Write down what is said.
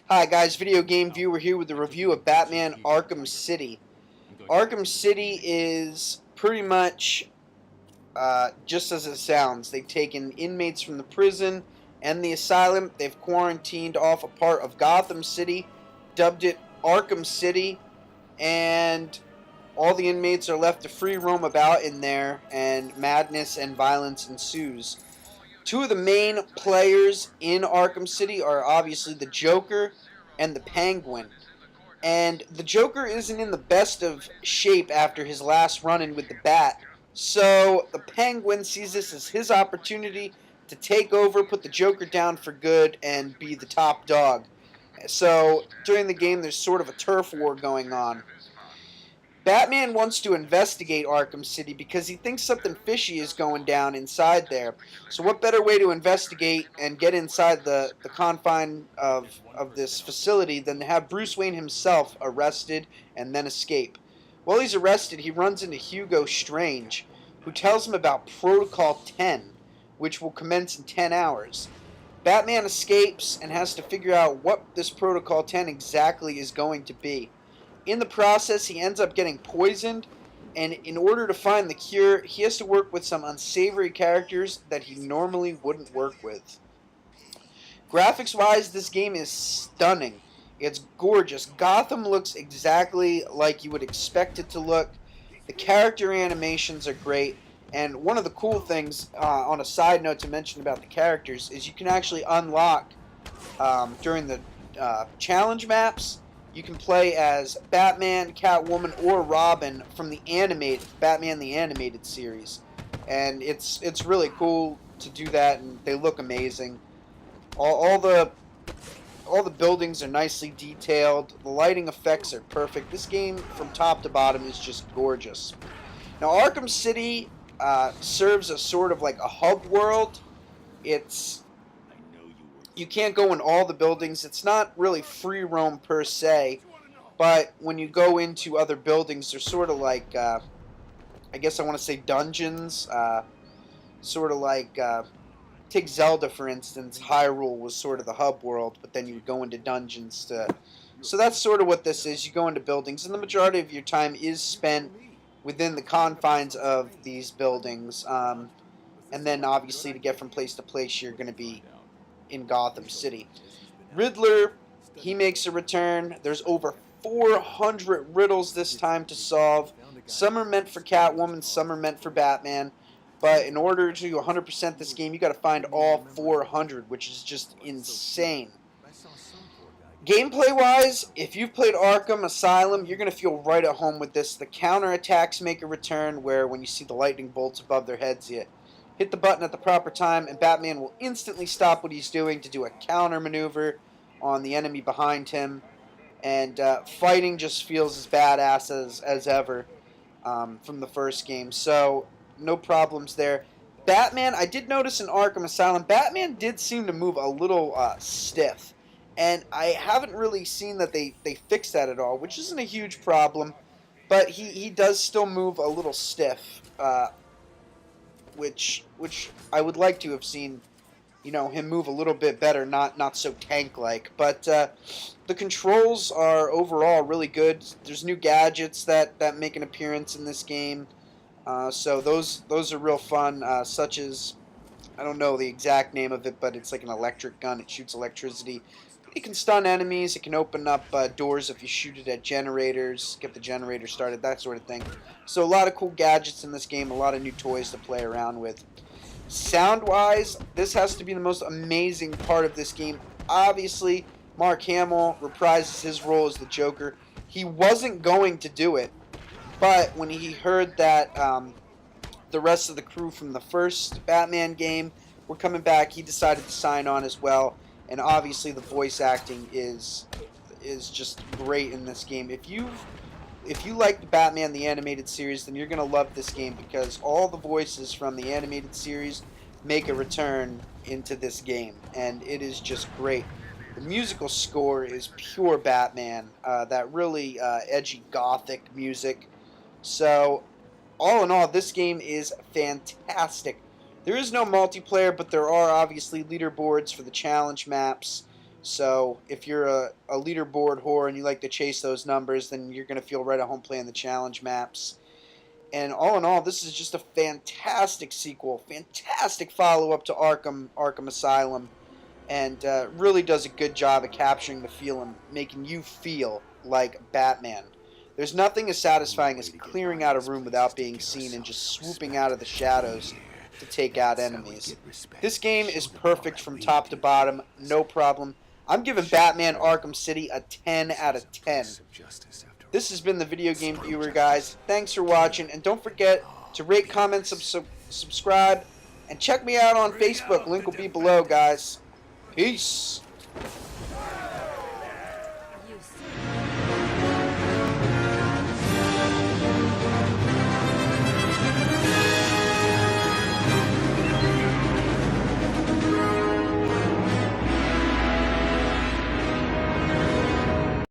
Hi guys, video game viewer here with a review of Batman Arkham City. Arkham City is pretty much just as it sounds. They've taken inmates from the prison and the asylum. They've quarantined off a part of Gotham City, dubbed it Arkham City, and all the inmates are left to free roam about in there, and madness and violence ensues. Two of the main players in Arkham City are obviously the Joker and the Penguin. And the Joker isn't in the best of shape after his last run-in with the Bat. So the Penguin sees this as his opportunity to take over, put the Joker down for good, and be the top dog. So during the game, there's sort of a turf war going on. Batman wants to investigate Arkham City because he thinks something fishy is going down inside there. So what better way to investigate and get inside the confine of this facility than to have Bruce Wayne himself arrested and then escape? While he's arrested, he runs into Hugo Strange, who tells him about Protocol 10, which will commence in 10 hours. Batman escapes and has to figure out what this Protocol 10 exactly is going to be. In the process, he ends up getting poisoned, and in order to find the cure, he has to work with some unsavory characters that he normally wouldn't work with. Graphics-wise, this game is stunning. It's gorgeous. Gotham looks exactly like you would expect it to look. The character animations are great, and one of the cool things, on a side note to mention about the characters, is you can actually unlock, during the challenge maps, you can play as Batman, Catwoman, or Robin from the animated Batman the Animated series, and it's really cool to do that, and they look amazing. All the buildings are nicely detailed. The lighting effects are perfect. This game, from top to bottom, is just gorgeous. Now, Arkham City serves as sort of like a hub world. You can't go in all the buildings. It's not really free roam per se, but when you go into other buildings, they're sort of like, I guess I want to say dungeons, sort of like, take Zelda for instance. Hyrule was sort of the hub world, but then you would go into dungeons to... So that's sort of what this is. You go into buildings, and the majority of your time is spent within the confines of these buildings, and then obviously to get from place to place, you're going to be in Gotham City. Riddler, he makes a return. There's over 400 riddles this time to solve. Some are meant for Catwoman, some are meant for Batman. But in order to 100% this game, you got to find all 400, which is just insane. Gameplay-wise, if you've played Arkham Asylum, you're going to feel right at home with this. The counterattacks make a return, where when you see the lightning bolts above their heads, you hit the button at the proper time, and Batman will instantly stop what he's doing to do a counter maneuver on the enemy behind him. And fighting just feels as badass as ever from the first game. So, no problems there. Batman, I did notice in Arkham Asylum, Batman did seem to move a little stiff. And I haven't really seen that they fixed that at all, which isn't a huge problem. But he does still move a little stiff. Which I would like to have seen, him move a little bit better, not so tank-like. But the controls are overall really good. There's new gadgets that make an appearance in this game, so those are real fun. Such as, I don't know the exact name of it, but it's like an electric gun. It shoots electricity. It can stun enemies. It can open up doors if you shoot it at generators, get the generator started, that sort of thing. So a lot of cool gadgets in this game, a lot of new toys to play around with. Sound-wise, this has to be the most amazing part of this game. Obviously, Mark Hamill reprises his role as the Joker. He wasn't going to do it, but when he heard that the rest of the crew from the first Batman game were coming back, he decided to sign on as well. And obviously the voice acting is just great in this game. If you like Batman the Animated Series, then you're going to love this game, because all the voices from the animated series make a return into this game, and it is just great. The musical score is pure Batman, that really edgy gothic music. So all in all, this game is fantastic. There is no multiplayer, but there are obviously leaderboards for the challenge maps, So if you're a leaderboard whore and you like to chase those numbers, then you're going to feel right at home playing the challenge maps. And all in all, this is just a fantastic sequel, fantastic follow-up to Arkham Asylum, and really does a good job of capturing the feeling, making you feel like Batman. There's nothing as satisfying as clearing out a room without being seen and just swooping out of the shadows to take out enemies. This game is perfect from top to bottom, no problem. I'm giving Batman Arkham City a 10 out of 10. This has been the Video Game Viewer, guys. Thanks for watching, and don't forget to rate, comment, subscribe, and check me out on Facebook. Link will be below, guys. Peace.